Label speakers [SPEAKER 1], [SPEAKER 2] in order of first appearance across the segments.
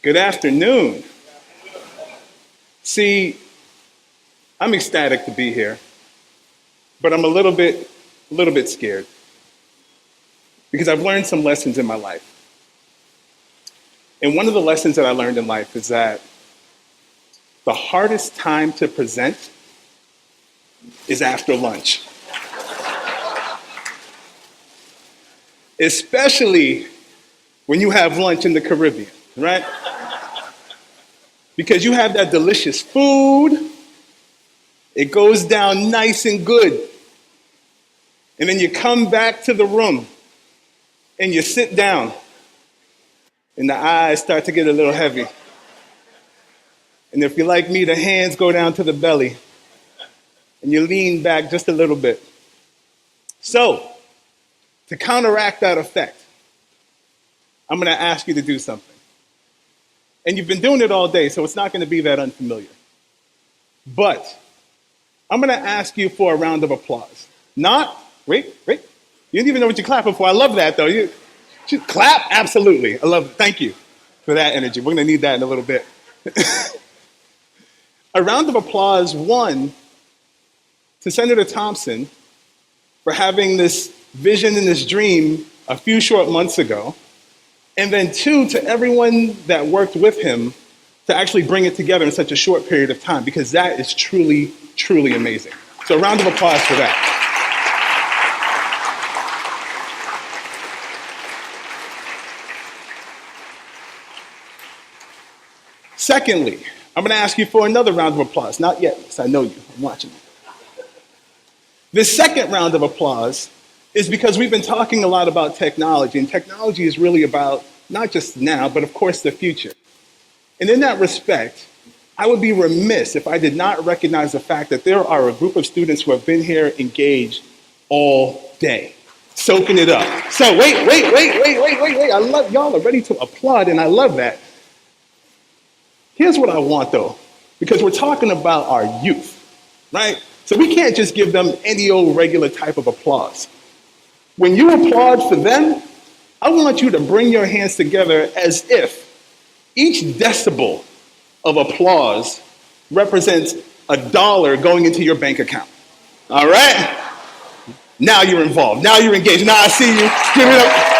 [SPEAKER 1] Good afternoon. See, I'm ecstatic to be here, but I'm a little bit scared because I've learned some lessons in my life. And one of the lessons that I learned in life is that the hardest time to present is after lunch. Especially when you have lunch in the Caribbean, right? Because you have that delicious food, it goes down nice and good. And then you come back to the room and you sit down and the eyes start to get a little heavy. And if you're like me, the hands go down to the belly and you lean back just a little bit. So, to counteract that effect, I'm going to ask you to do something. And you've been doing it all day, so it's not going to be that unfamiliar. But I'm going to ask you for a round of applause. Wait. You didn't even know what you're clapping for. I love that, though. You should clap? Absolutely. I love it. Thank you for that energy. We're going to need that in a little bit. A round of applause, one, to Senator Thompson for having this vision and this dream a few short months ago. And then two, to everyone that worked with him to actually bring it together in such a short period of time, because that is truly, truly amazing. So a round of applause for that. Secondly, I'm going to ask you for another round of applause. Not yet, because I know you. I'm watching you. This second round of applause is because we've been talking a lot about technology, and technology is really about not just now, but of course the future. And in that respect, I would be remiss if I did not recognize the fact that there are a group of students who have been here engaged all day, soaking it up. So wait. I love y'all are ready to applaud, and I love that. Here's what I want, though, because we're talking about our youth, right? So we can't just give them any old regular type of applause. When you applaud for them, I want you to bring your hands together as if each decibel of applause represents $1 going into your bank account. All right? Now you're involved. Now you're engaged. Now I see you. Give it up.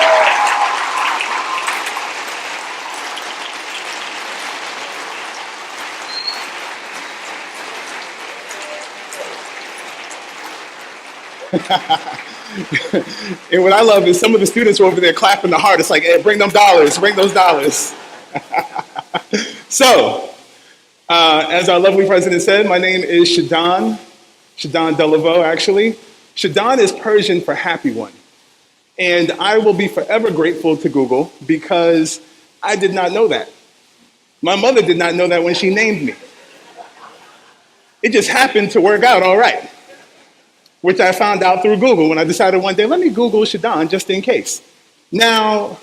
[SPEAKER 1] And what I love is some of the students are over there clapping the hardest, like, hey, bring them dollars, bring those dollars. So, as our lovely president said, my name is Shadan Deleveaux, actually. Shadan is Persian for happy one. And I will be forever grateful to Google because I did not know that. My mother did not know that when she named me. It just happened to work out all right, which I found out through Google when I decided one day, let me Google Shadan just in case. Now,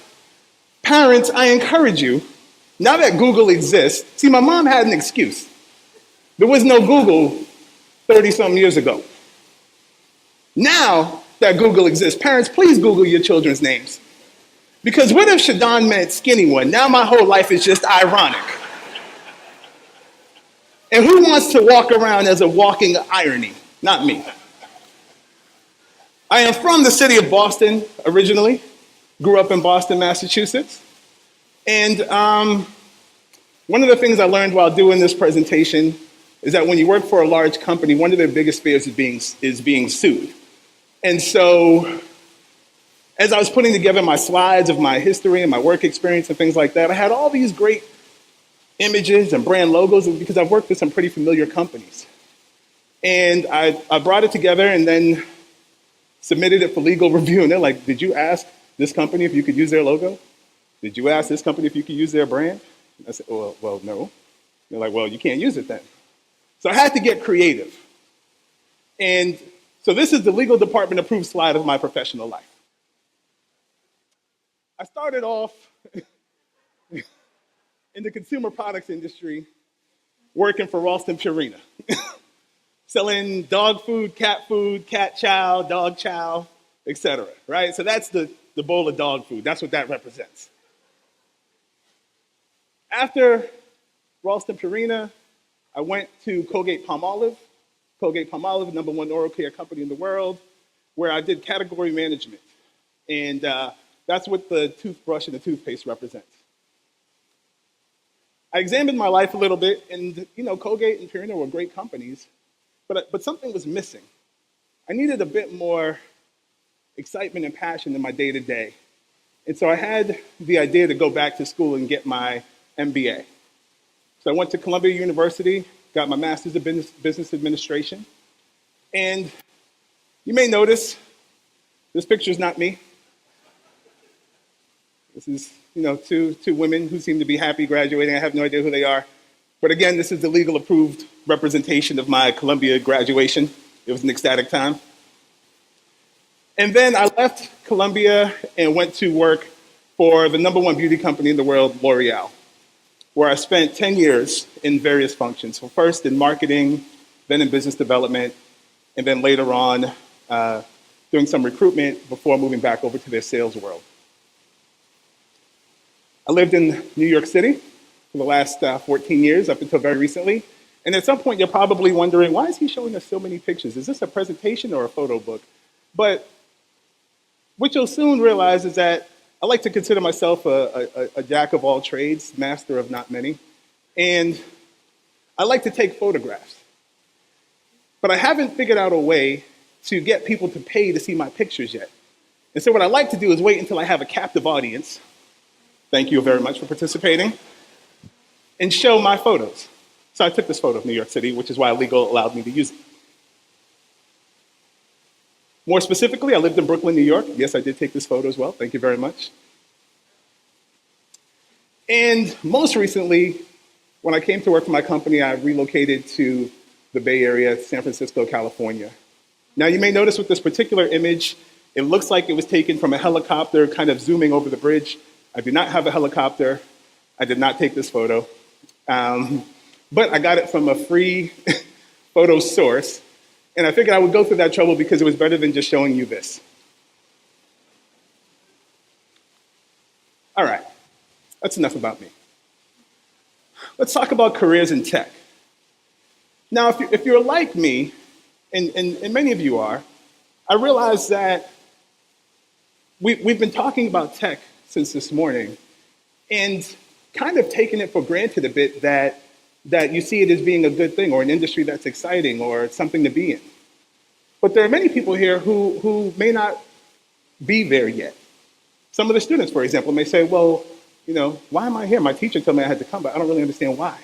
[SPEAKER 1] parents, I encourage you, now that Google exists, see, my mom had an excuse. There was no Google 30-something years ago. Now that Google exists, parents, please Google your children's names. Because what if Shadan meant skinny one? Now my whole life is just ironic. And who wants to walk around as a walking irony? Not me. I am from the city of Boston originally, grew up in Boston, Massachusetts. And one of the things I learned while doing this presentation is that when you work for a large company, one of their biggest fears is being sued. And so as I was putting together my slides of my history and my work experience and things like that, I had all these great images and brand logos because I've worked with some pretty familiar companies. And I brought it together and then submitted it for legal review, and they're like, did you ask this company if you could use their logo? Did you ask this company if you could use their brand? And I said, well, no. They're like, well, you can't use it then. So I had to get creative. And so this is the legal department approved slide of my professional life. I started off in the consumer products industry working for Ralston Purina. Selling dog food, cat chow, dog chow, etc. Right? So that's the bowl of dog food. That's what that represents. After Ralston Purina, I went to Colgate-Palmolive. Colgate-Palmolive, #1 oral care company in the world, where I did category management. And that's what the toothbrush and the toothpaste represents. I examined my life a little bit, and Colgate and Purina were great companies, but something was missing. I needed a bit more excitement and passion in my day-to-day. And so I had the idea to go back to school and get my MBA. So I went to Columbia University, got my master's of business administration. And you may notice, this picture is not me. This is, two women who seem to be happy graduating. I have no idea who they are. But again, this is the legal approved representation of my Columbia graduation. It was an ecstatic time. And then I left Columbia and went to work for the #1 beauty company in the world, L'Oreal, where I spent 10 years in various functions. So first in marketing, then in business development, and then later on doing some recruitment before moving back over to their sales world. I lived in New York City for the last 14 years, up until very recently. And at some point, you're probably wondering, why is he showing us so many pictures? Is this a presentation or a photo book? But what you'll soon realize is that I like to consider myself a jack of all trades, master of not many. And I like to take photographs. But I haven't figured out a way to get people to pay to see my pictures yet. And so what I like to do is wait until I have a captive audience. Thank you very much for participating. And show my photos. So I took this photo of New York City, which is why legal allowed me to use it. More specifically, I lived in Brooklyn, New York. Yes, I did take this photo as well. Thank you very much. And most recently, when I came to work for my company, I relocated to the Bay Area, San Francisco, California. Now, you may notice with this particular image, it looks like it was taken from a helicopter kind of zooming over the bridge. I do not have a helicopter. I did not take this photo. But I got it from a free photo source. And I figured I would go through that trouble because it was better than just showing you this. All right, that's enough about me. Let's talk about careers in tech. Now, if you're like me, and many of you are, I realize that we've been talking about tech since this morning and kind of taken it for granted a bit that you see it as being a good thing or an industry that's exciting or something to be in. But there are many people here who may not be there yet. Some of the students, for example, may say, well, why am I here? My teacher told me I had to come, but I don't really understand why.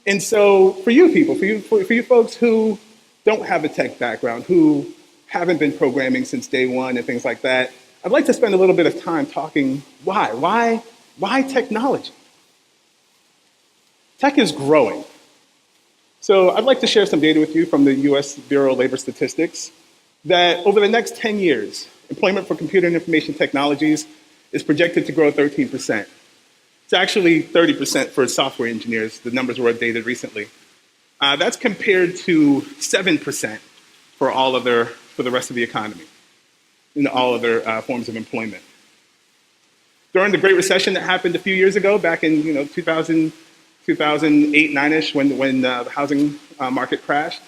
[SPEAKER 1] And so for you people, for you folks who don't have a tech background, who haven't been programming since day one and things like that, I'd like to spend a little bit of time talking why. Why technology? Tech is growing. So I'd like to share some data with you from the US Bureau of Labor Statistics that over the next 10 years, employment for computer and information technologies is projected to grow 13%. It's actually 30% for software engineers. The numbers were updated recently. That's compared to 7% for the rest of the economy, in all other forms of employment. During the Great Recession that happened a few years ago, back in 2008, 9-ish, when the housing market crashed,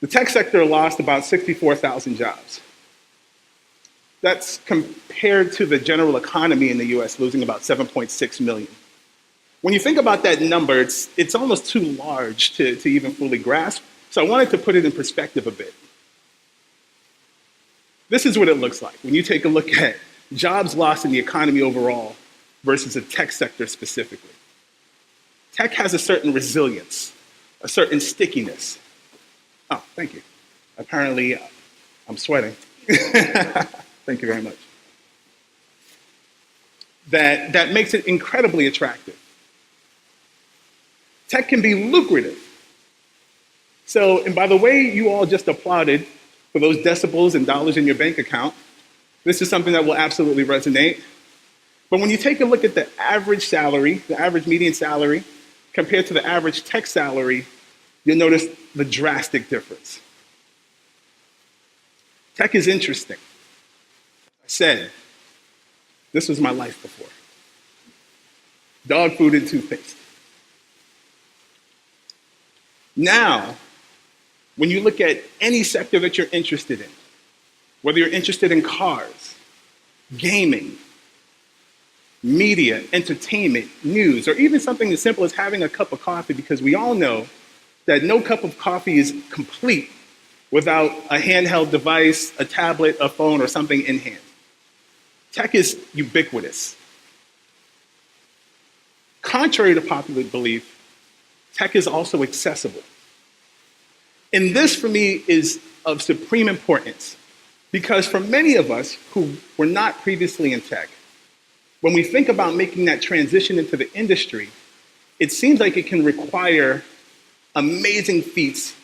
[SPEAKER 1] the tech sector lost about 64,000 jobs. That's compared to the general economy in the US losing about 7.6 million. When you think about that number, it's almost too large to even fully grasp, so I wanted to put it in perspective a bit. This is what it looks like when you take a look at jobs lost in the economy overall versus the tech sector specifically. Tech has a certain resilience, a certain stickiness. Oh, thank you. Apparently, I'm sweating. Thank you very much. That makes it incredibly attractive. Tech can be lucrative. So, and by the way, you all just applauded for those decibels and dollars in your bank account. This is something that will absolutely resonate. But when you take a look at the average salary, the average median salary, compared to the average tech salary, you'll notice the drastic difference. Tech is interesting. I said, this was my life before. dog food and toothpaste. Now, when you look at any sector that you're interested in, whether you're interested in cars, gaming, media, entertainment, news, or even something as simple as having a cup of coffee, because we all know that no cup of coffee is complete without a handheld device, a tablet, a phone, or something in hand. Tech is ubiquitous. Contrary to popular belief, tech is also accessible. And this, for me, is of supreme importance, because for many of us who were not previously in tech, when we think about making that transition into the industry, it seems like it can require amazing feats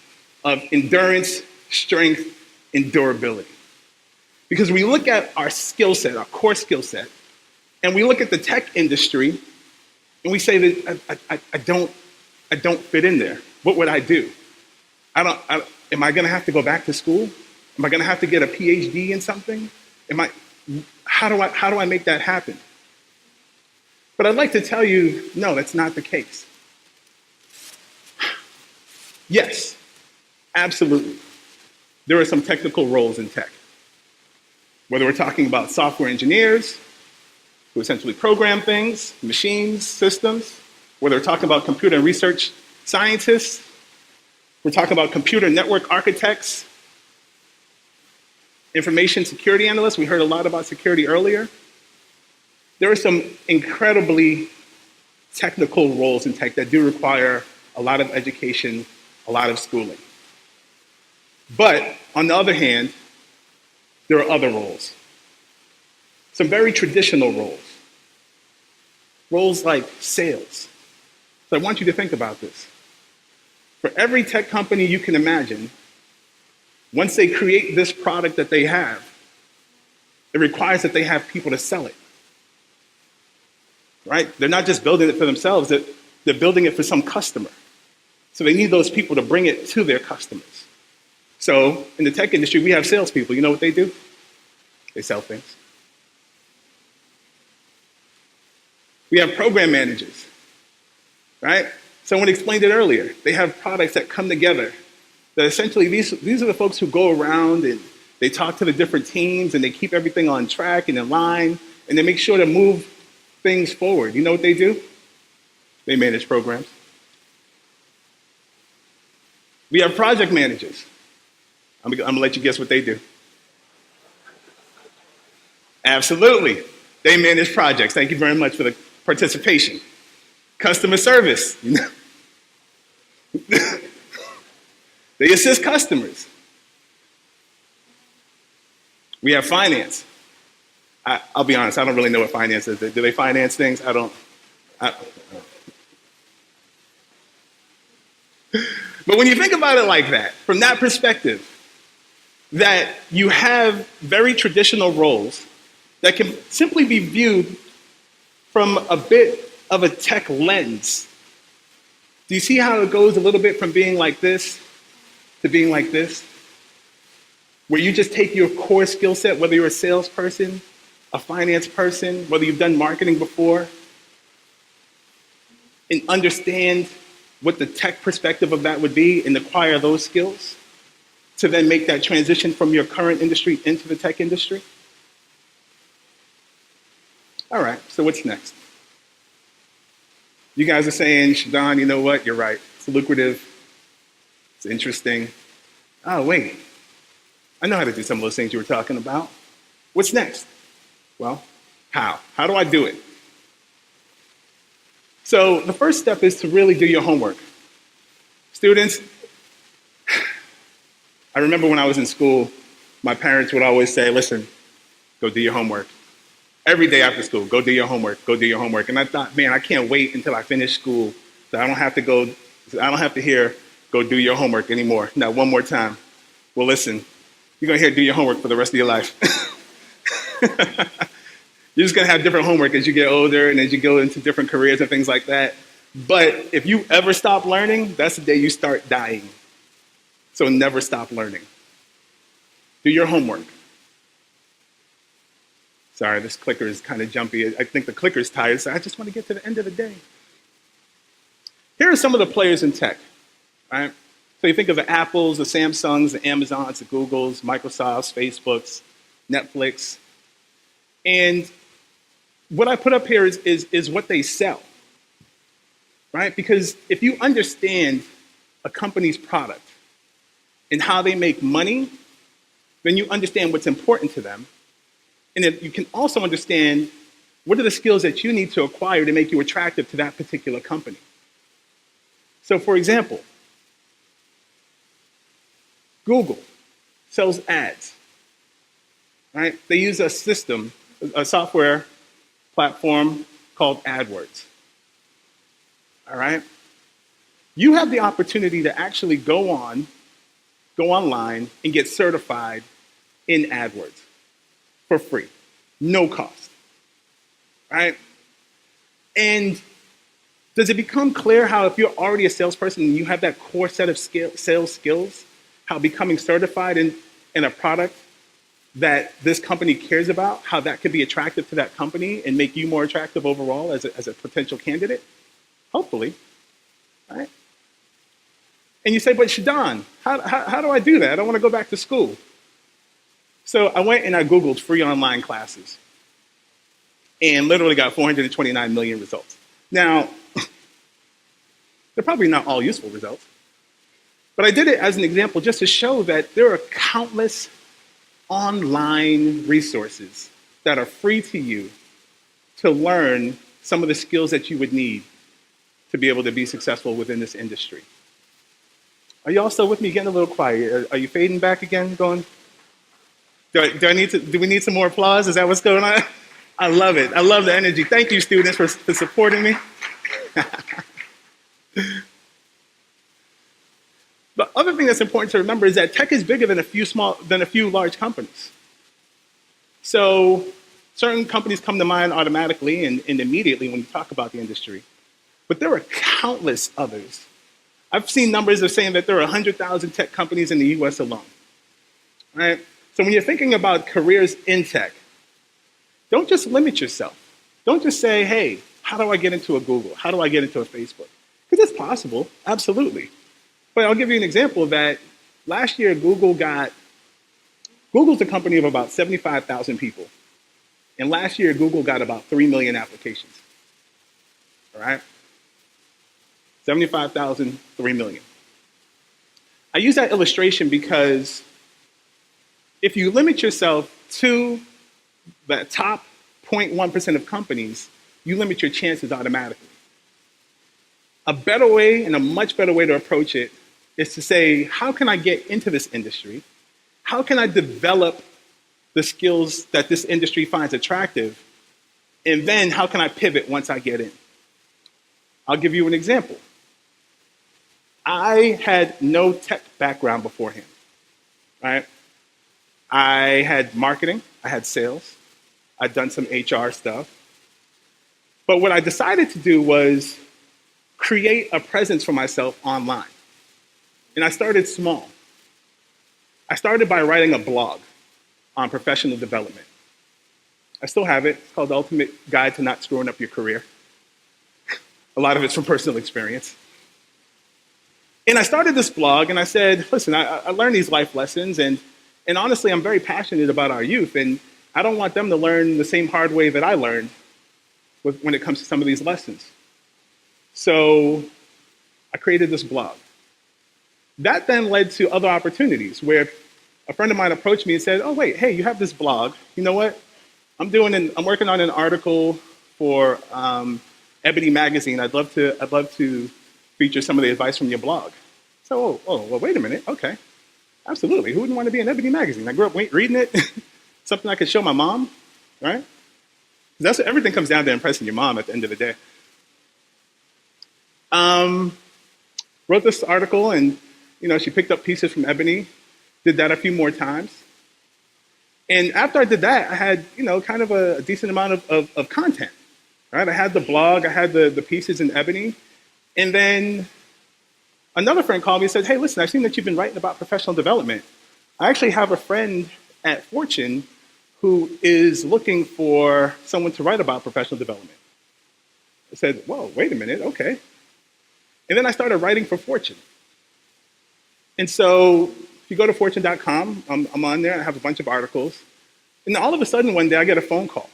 [SPEAKER 1] of endurance, strength, and durability. Because we look at our skill set, our core skill set, and we look at the tech industry, and we say that I don't fit in there. What would I do? Am I gonna have to go back to school? Am I gonna have to get a PhD in something? How do I make that happen? But I'd like to tell you, no, that's not the case. Yes, absolutely. There are some technical roles in tech. Whether we're talking about software engineers, who essentially program things, machines, systems, whether we're talking about computer and research scientists, we're talking about computer network architects, information security analysts. We heard a lot about security earlier. There are some incredibly technical roles in tech that do require a lot of education, a lot of schooling. But on the other hand, there are other roles. Some very traditional roles. Roles like sales. So I want you to think about this. For every tech company you can imagine, once they create this product that they have, it requires that they have people to sell it. Right? They're not just building it for themselves, they're building it for some customer. So they need those people to bring it to their customers. So in the tech industry, we have salespeople. You know what they do? They sell things. We have program managers, right? Someone explained it earlier. They have products that come together. That essentially, these are the folks who go around and they talk to the different teams and they keep everything on track and in line and they make sure to move things forward. You know what they do? They manage programs. We have project managers. I'm gonna let you guess what they do. Absolutely. They manage projects. Thank you very much for the participation. Customer service. They assist customers. We have finance. I'll be honest, I don't really know what finance is. Do they finance things? I don't. But when you think about it like that, from that perspective, that you have very traditional roles that can simply be viewed from a bit of a tech lens. Do you see how it goes a little bit from being like this to being like this? Where you just take your core skill set, whether you're a salesperson, a finance person, whether you've done marketing before, and understand what the tech perspective of that would be and acquire those skills to then make that transition from your current industry into the tech industry? All right, so what's next? You guys are saying, Shadan, you know what? You're right. It's lucrative. It's interesting. Oh, wait. I know how to do some of those things you were talking about. What's next? Well, how? How do I do it? So the first step is to really do your homework. Students, I remember when I was in school, my parents would always say, listen, go do your homework. Every day after school, go do your homework, go do your homework. And I thought, man, I can't wait until I finish school so I don't have to hear, go do your homework anymore. Not one more time. Well, listen, you're gonna hear do your homework for the rest of your life. You're just gonna have different homework as you get older and as you go into different careers and things like that. But if you ever stop learning, that's the day you start dying. So never stop learning. Do your homework. Sorry, this clicker is kind of jumpy. I think the clicker's tired, so I just want to get to the end of the day. Here are some of the players in tech, right? So you think of the Apples, the Samsungs, the Amazons, the Googles, Microsofts, Facebooks, Netflix. And what I put up here is what they sell, right? Because if you understand a company's product and how they make money, then you understand what's important to them. And then you can also understand what are the skills that you need to acquire to make you attractive to that particular company. So for example, Google sells ads, right? They use a system, a software platform called AdWords, all right? You have the opportunity to actually go online and get certified in AdWords for free, no cost, right? And does it become clear how if you're already a salesperson and you have that core set of sales skills, how becoming certified in a product that this company cares about, how that could be attractive to that company and make you more attractive overall as a potential candidate? Hopefully, right? And you say, but Shadan, how do I do that? I don't want to go back to school. So I went and I Googled free online classes and literally got 429 million results. Now, they're probably not all useful results, but I did it as an example just to show that there are countless online resources that are free to you to learn some of the skills that you would need to be able to be successful within this industry. Are you all still with me? Getting a little quiet. Are you fading back again? Going? Do we need some more applause? Is that what's going on? I love it. I love the energy. Thank you, students, for supporting me. The other thing that's important to remember is that tech is bigger than a few large companies. So certain companies come to mind automatically and immediately when you talk about the industry. But there are countless others. I've seen numbers of saying that there are 100,000 tech companies in the US alone, right? So when you're thinking about careers in tech, don't just limit yourself. Don't just say, hey, how do I get into a Google? How do I get into a Facebook? Because it's possible, absolutely. But I'll give you an example of that. Last year, Google's a company of about 75,000 people. And last year, Google got about 3 million applications, all right? 75,000, 3 million. I use that illustration because if you limit yourself to the top 0.1% of companies, you limit your chances automatically. A better way and a much better way to approach it is to say, how can I get into this industry? How can I develop the skills that this industry finds attractive? And then how can I pivot once I get in? I'll give you an example. I had no tech background beforehand, right? I had marketing, I had sales, I'd done some HR stuff. But what I decided to do was create a presence for myself online. And I started small. I started by writing a blog on professional development. I still have it. It's called The Ultimate Guide to Not Screwing Up Your Career. A lot of it's from personal experience. And I started this blog and I said, listen, I learned these life lessons and honestly, I'm very passionate about our youth and I don't want them to learn the same hard way that I learned when it comes to some of these lessons. So I created this blog. That then led to other opportunities where a friend of mine approached me and said, oh, wait, hey, you have this blog. You know what? I'm working on an article for Ebony Magazine. I'd love to feature some of the advice from your blog. So, well, wait a minute. Okay. Absolutely. Who wouldn't want to be in Ebony Magazine? I grew up reading it. Something I could show my mom, right? That's what everything comes down to impressing your mom at the end of the day. Wrote this article and, she picked up pieces from Ebony, did that a few more times. And after I did that, I had, kind of a decent amount of content, right? I had the blog, I had the pieces in Ebony. And then another friend called me and said, hey, listen, I've seen that you've been writing about professional development. I actually have a friend at Fortune who is looking for someone to write about professional development. I said, whoa, wait a minute, okay. And then I started writing for Fortune. And so if you go to fortune.com, I'm on there, I have a bunch of articles. And then all of a sudden one day I get a phone call.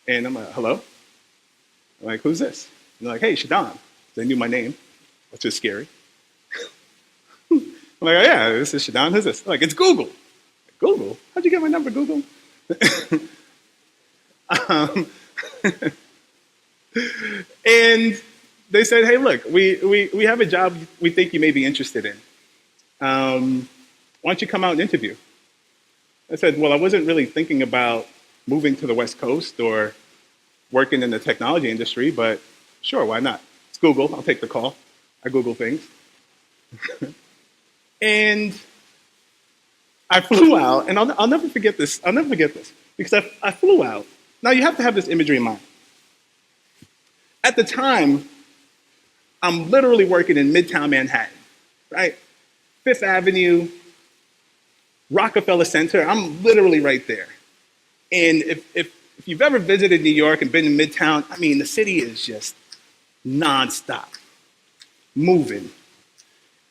[SPEAKER 1] And I'm like, hello? I'm like, who's this? And they're like, hey, Shadan. They knew my name, which is scary. I'm like, oh yeah, this is Shadan, who's this? They're like, it's Google. Like, Google? How'd you get my number, Google? And they said, hey, look, we have a job we think you may be interested in. Why don't you come out and interview? I said, well, I wasn't really thinking about moving to the West Coast or working in the technology industry, but sure, why not? It's Google, I'll take the call. I Google things. And I flew out, and I'll never forget this. Because I flew out. Now, you have to have this imagery in mind. At the time, I'm literally working in Midtown Manhattan, right? Fifth Avenue, Rockefeller Center, I'm literally right there. And if you've ever visited New York and been in Midtown, I mean, the city is just nonstop, moving.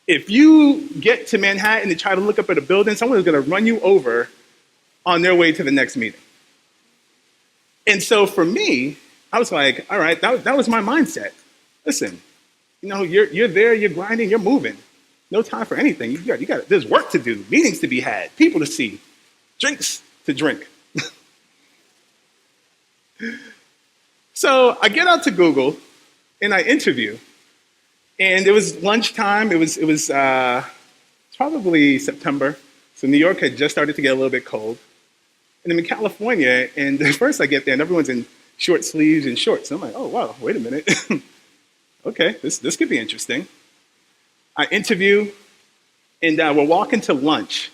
[SPEAKER 1] If you get to Manhattan and try to look up at a building, someone is gonna run you over on their way to the next meeting. And so for me, I was like, all right, that was my mindset. Listen, you know, you're there, you're grinding, you're moving. No time for anything. There's work to do, meetings to be had, people to see, drinks to drink. So I get out to Google and I interview, and it was lunchtime. It was probably September, so New York had just started to get a little bit cold, and I'm in California. And at first I get there, and everyone's in short sleeves and shorts. And I'm like, oh wow, wait a minute. Okay, this could be interesting. I interview, and we're walking to lunch.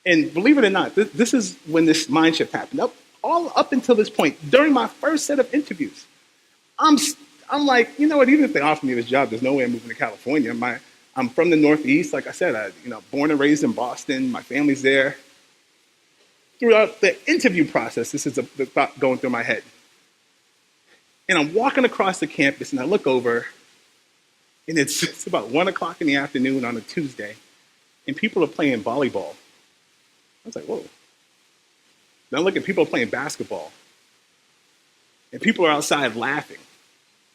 [SPEAKER 1] And believe it or not, this is when this mind shift happened. All up until this point, during my first set of interviews, I'm like, you know what, even if they offer me this job, there's no way I'm moving to California. I'm from the Northeast, like I said, born and raised in Boston, my family's there. Throughout the interview process, this is the thought going through my head. And I'm walking across the campus, and I look over, and it's about 1 o'clock in the afternoon on a Tuesday, and people are playing volleyball. I was like, whoa. Then I look at people playing basketball, and people are outside laughing,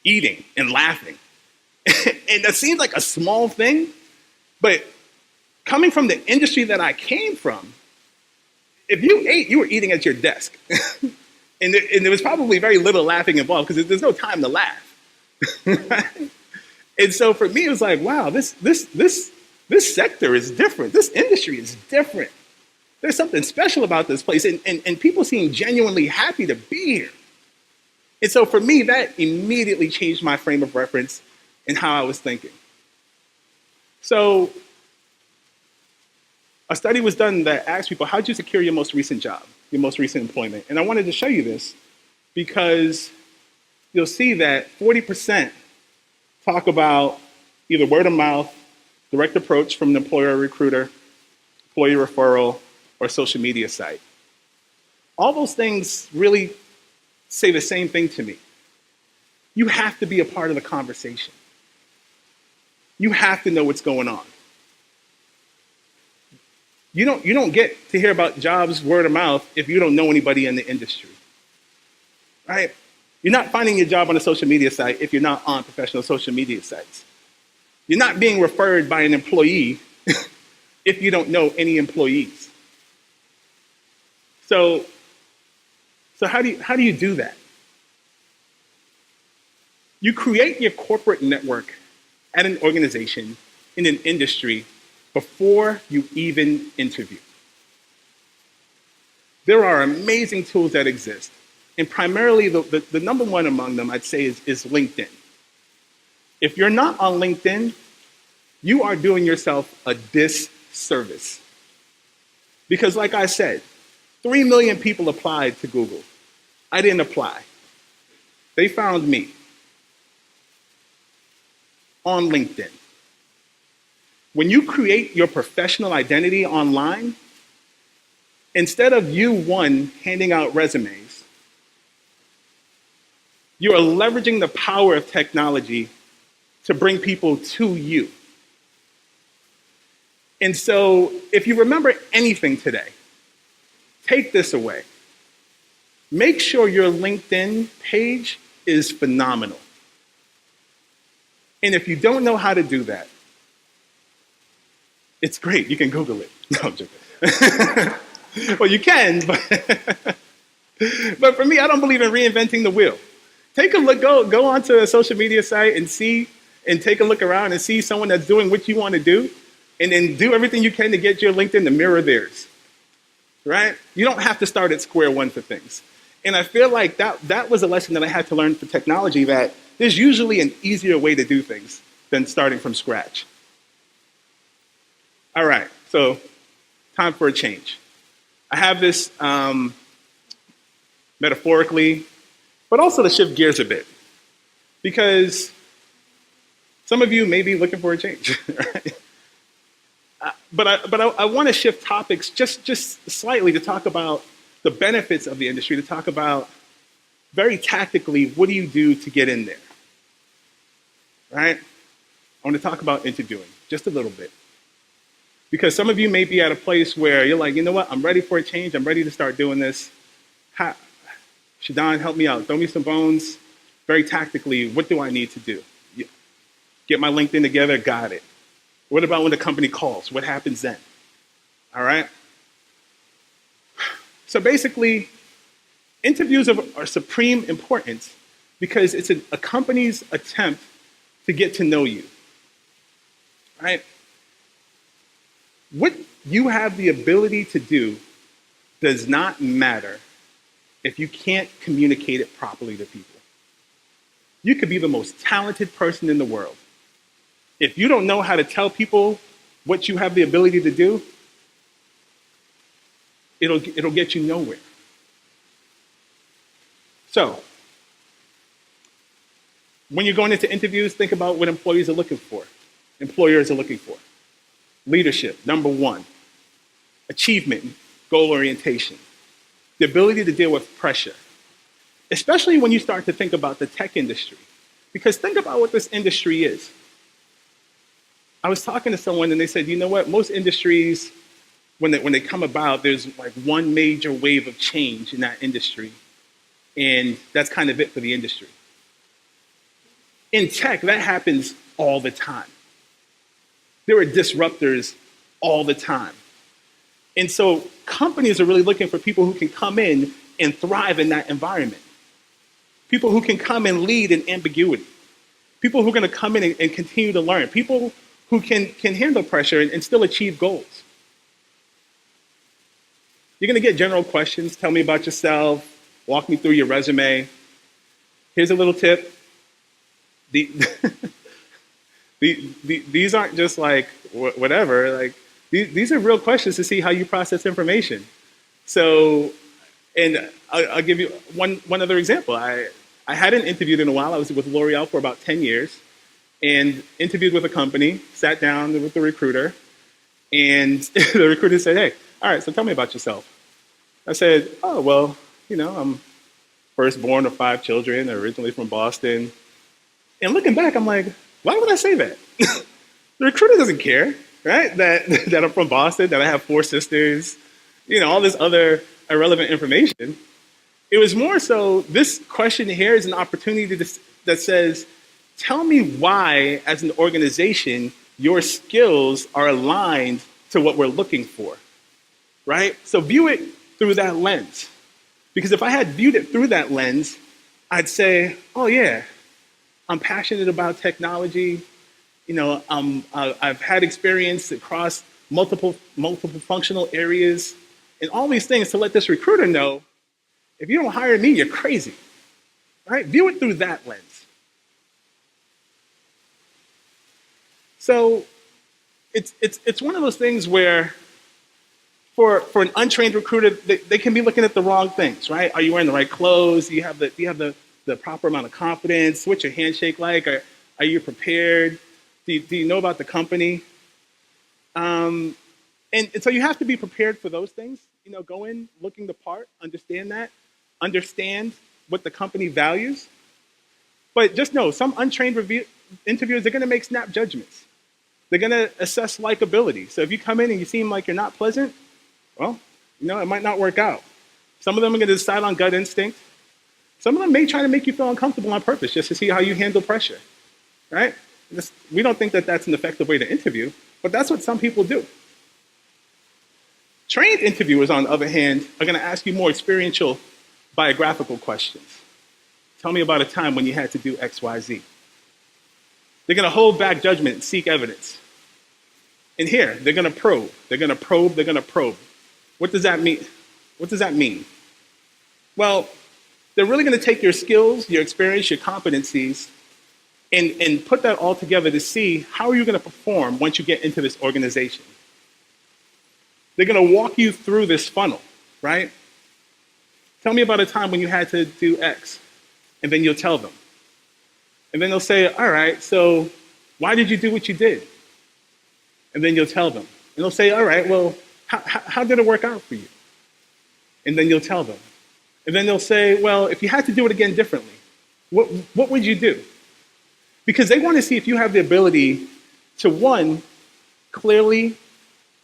[SPEAKER 1] eating and laughing. And that seems like a small thing, but coming from the industry that I came from, if you ate, you were eating at your desk. And there was probably very little laughing involved because there's no time to laugh. And so for me, it was like, wow, this sector is different. This industry is different. There's something special about this place, and people seem genuinely happy to be here. And so for me, that immediately changed my frame of reference and how I was thinking. So a study was done that asked people, how'd you secure your most recent job, your most recent employment? And I wanted to show you this because you'll see that 40% talk about either word of mouth, direct approach from an employer or recruiter, employee referral, or social media site. All those things really say the same thing to me. You have to be a part of the conversation. You have to know what's going on. You don't get to hear about jobs word of mouth if you don't know anybody in the industry, right? You're not finding your job on a social media site if you're not on professional social media sites. You're not being referred by an employee if you don't know any employees. So how do you do that? You create your corporate network at an organization in an industry before you even interview. There are amazing tools that exist, and primarily the number one among them, I'd say, is LinkedIn. If you're not on LinkedIn, you are doing yourself a disservice. Because like I said, 3 million people applied to Google. I didn't apply. They found me on LinkedIn. When you create your professional identity online, Instead of you, one, handing out resumes, you are leveraging the power of technology to bring people to you. And so if you remember anything today, take this away. Make sure your LinkedIn page is phenomenal. And if you don't know how to do that, it's great. You can Google it. No, I'm joking. Well, you can, but for me, I don't believe in reinventing the wheel. Take a look, go onto a social media site and see, and take a look around and see someone that's doing what you want to do, and then do everything you can to get your LinkedIn to mirror theirs, right? You don't have to start at square one for things. And I feel like that was a lesson that I had to learn for technology, that there's usually an easier way to do things than starting from scratch. All right, so time for a change. I have this metaphorically, but also to shift gears a bit, because some of you may be looking for a change, right? But I want to shift topics just slightly to talk about the benefits of the industry, to talk about very tactically, what do you do to get in there, right? I want to talk about interviewing just a little bit. Because some of you may be at a place where you're like, you know what, I'm ready for a change. I'm ready to start doing this. Shadan, help me out. Throw me some bones. Very tactically, what do I need to do? Get my LinkedIn together, got it. What about when the company calls? What happens then? All right? So basically, interviews are supreme importance because it's a company's attempt to get to know you, right? What you have the ability to do does not matter if you can't communicate it properly to people. You could be the most talented person in the world. If you don't know how to tell people what you have the ability to do, it'll get you nowhere. So, when you're going into interviews, think about what employers are looking for, employers are looking for. Leadership, number one. Achievement, goal orientation. The ability to deal with pressure, especially when you start to think about the tech industry. Because think about what this industry is. I was talking to someone and they said, you know what, most industries, when they come about, there's like one major wave of change in that industry. And that's kind of it for the industry. In tech, that happens all the time. There are disruptors all the time. And so companies are really looking for people who can come in and thrive in that environment. People who can come and lead in ambiguity. People who are going to come in and continue to learn. People who can handle pressure and still achieve goals. You're going to get general questions. Tell me about yourself. Walk me through your resume. Here's a little tip. These aren't just like whatever. Like these are real questions to see how you process information. So, and I'll give you one other example. I hadn't interviewed in a while. I was with L'Oreal for about 10 years and interviewed with a company, sat down with the recruiter, and the recruiter said, hey, all right, so tell me about yourself. I said, oh, well, you know, I'm firstborn of 5 children, originally from Boston. And looking back, I'm like, why would I say that? The recruiter doesn't care, right? That I'm from Boston, that I have 4 sisters, you know, all this other irrelevant information. It was more so, this question here is an opportunity that says, tell me why, as an organization, your skills are aligned to what we're looking for, right? So view it through that lens. Because if I had viewed it through that lens, I'd say, oh yeah, I'm passionate about technology. You know, I've had experience across multiple functional areas and all these things to let this recruiter know, if you don't hire me, you're crazy, right? View it through that lens. So it's one of those things where for an untrained recruiter, they can be looking at the wrong things, right? Are you wearing the right clothes? Do you have the proper amount of confidence? What's your handshake like? Are you prepared? Do you know about the company? And so you have to be prepared for those things. go in looking the part, understand that, understand what the company values. But just know, some untrained interviewers, they're going to make snap judgments. They're going to assess likability. So if you come in and you seem like you're not pleasant, well, it might not work out. Some of them are going to decide on gut instinct. Some of them may try to make you feel uncomfortable on purpose just to see how you handle pressure, right? We don't think that that's an effective way to interview, but that's what some people do. Trained interviewers, on the other hand, are going to ask you more experiential biographical questions. Tell me about a time when you had to do X, Y, Z. They're going to hold back judgment and seek evidence. And here, they're going to probe. They're going to probe. They're going to probe. What does that mean? What does that mean? Well, they're really going to take your skills, your experience, your competencies, and put that all together to see how are you going to perform once you get into this organization. They're going to walk you through this funnel, right? Tell me about a time when you had to do X, and then you'll tell them. And then they'll say, all right, so why did you do what you did? And then you'll tell them. And they'll say, all right, well, how did it work out for you? And then you'll tell them. And then they'll say, well, if you had to do it again differently, what would you do? Because they want to see if you have the ability to, one, clearly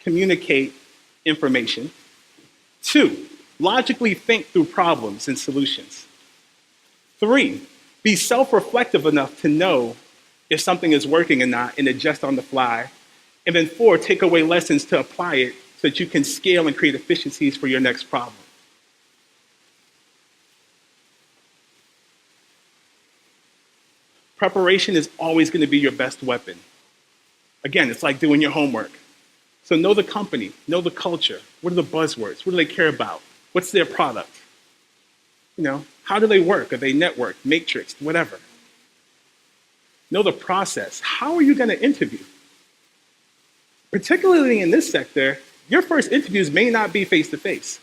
[SPEAKER 1] communicate information, two, logically think through problems and solutions, three, be self-reflective enough to know if something is working or not and adjust on the fly, and then four, take away lessons to apply it so that you can scale and create efficiencies for your next problem. Preparation is always going to be your best weapon. Again, it's like doing your homework. So know the company, know the culture. What are the buzzwords? What do they care about? What's their product? How do they work? Are they networked, matrixed, whatever? Know the process. How are you going to interview? Particularly in this sector, your first interviews may not be face-to-face.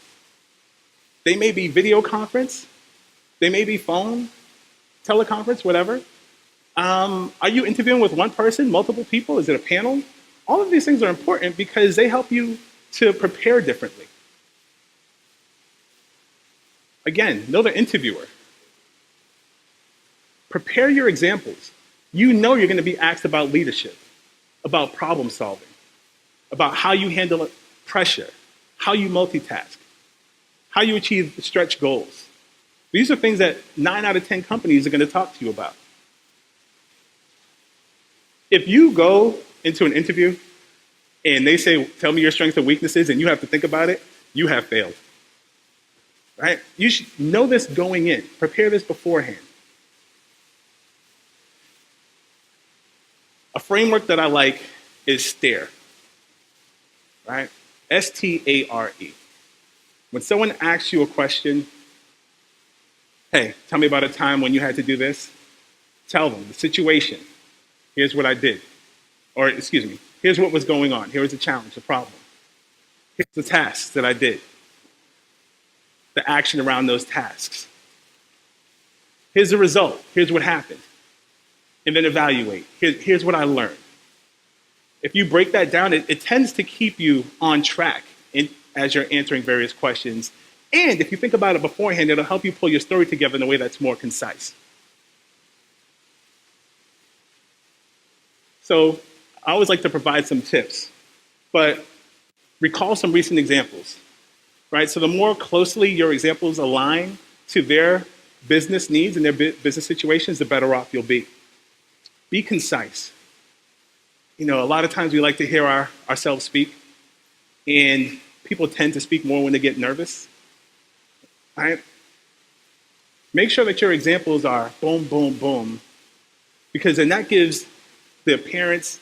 [SPEAKER 1] They may be video conference. They may be phone, teleconference, whatever. Are you interviewing with one person, multiple people? Is it a panel? All of these things are important because they help you to prepare differently. Again, know the interviewer. Prepare your examples. You're going to be asked about leadership, about problem solving, about how you handle pressure, how you multitask, how you achieve stretch goals. These are things that 9 out of 10 companies are going to talk to you about. If you go into an interview and they say, tell me your strengths and weaknesses, and you have to think about it, you have failed. Right? You should know this going in. Prepare this beforehand. A framework that I like is STARE. Right? S-T-A-R-E. When someone asks you a question, hey, tell me about a time when you had to do this, tell them the situation. Here's what I did. Or, excuse me, here's what was going on. Here was the challenge, the problem. Here's the tasks that I did. The action around those tasks. Here's the result. Here's what happened. And then evaluate. Here's what I learned. If you break that down, it tends to keep you on track as you're answering various questions. And if you think about it beforehand, it'll help you pull your story together in a way that's more concise. So I always like to provide some tips, but recall some recent examples, right? So the more closely your examples align to their business needs and their business situations, the better off you'll be. Be concise. A lot of times we like to hear ourselves speak, and people tend to speak more when they get nervous, right? Make sure that your examples are boom, boom, boom, because then that gives the appearance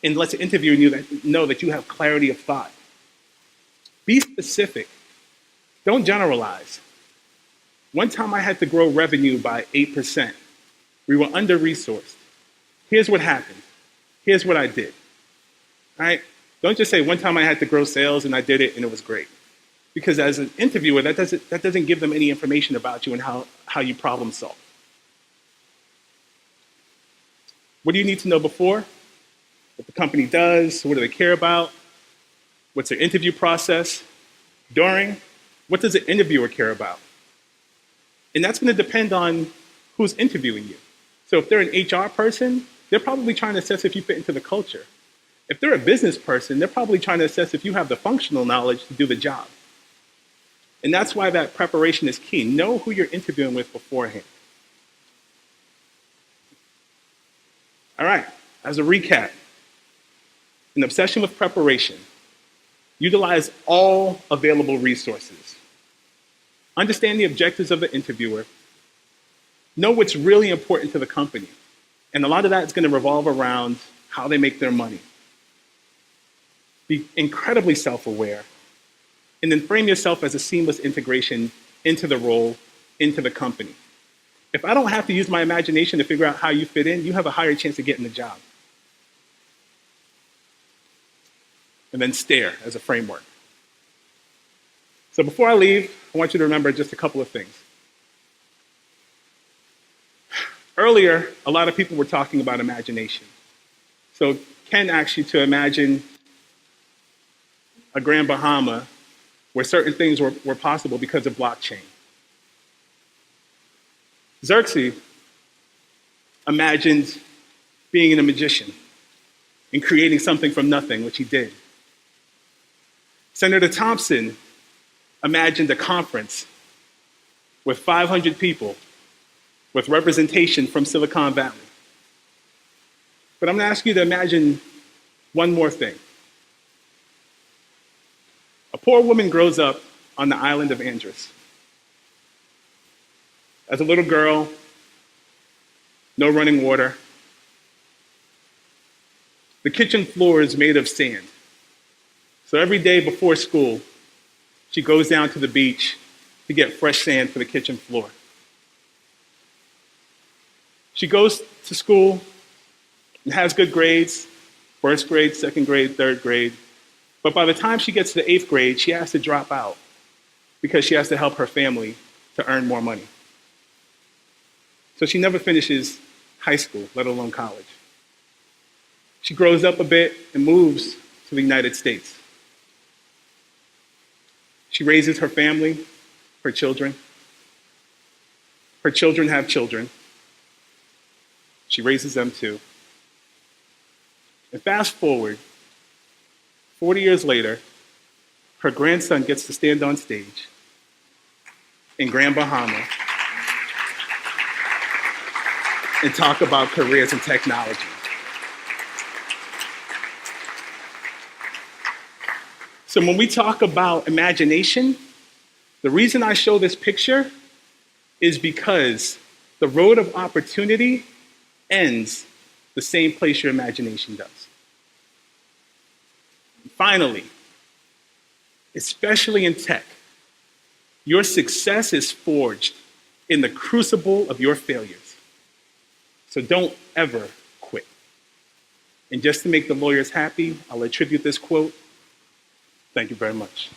[SPEAKER 1] and lets the interviewer know that you have clarity of thought. Be specific. Don't generalize. One time I had to grow revenue by 8%. We were under-resourced. Here's what happened. Here's what I did. All right? Don't just say one time I had to grow sales and I did it and it was great. Because as an interviewer, that doesn't give them any information about you and how you problem solve. What do you need to know before? What the company does, what do they care about? What's their interview process? During, what does the interviewer care about? And that's going to depend on who's interviewing you. So if they're an HR person, they're probably trying to assess if you fit into the culture. If they're a business person, they're probably trying to assess if you have the functional knowledge to do the job. And that's why that preparation is key. Know who you're interviewing with beforehand. All right, as a recap, an obsession with preparation. Utilize all available resources. Understand the objectives of the interviewer. Know what's really important to the company. And a lot of that is going to revolve around how they make their money. Be incredibly self-aware. And then frame yourself as a seamless integration into the role, into the company. If I don't have to use my imagination to figure out how you fit in, you have a higher chance of getting the job. And then STARE as a framework. So before I leave, I want you to remember just a couple of things. Earlier, a lot of people were talking about imagination. So Ken asked you to imagine a Grand Bahama where certain things were possible because of blockchain. Xerxes imagined being a magician and creating something from nothing, which he did. Senator Thompson imagined a conference with 500 people with representation from Silicon Valley. But I'm going to ask you to imagine one more thing. A poor woman grows up on the island of Andros. As a little girl, no running water. The kitchen floor is made of sand. So every day before school, she goes down to the beach to get fresh sand for the kitchen floor. She goes to school and has good grades, first grade, second grade, third grade. But by the time she gets to the 8th grade, she has to drop out because she has to help her family to earn more money. So she never finishes high school, let alone college. She grows up a bit and moves to the United States. She raises her family, her children. Her children have children. She raises them too. And fast forward, 40 years later, her grandson gets to stand on stage in Grand Bahama and talk about careers in technology. So when we talk about imagination, the reason I show this picture is because the road of opportunity ends the same place your imagination does. Finally, especially in tech, your success is forged in the crucible of your failures. So don't ever quit. And just to make the lawyers happy, I'll attribute this quote. Thank you very much.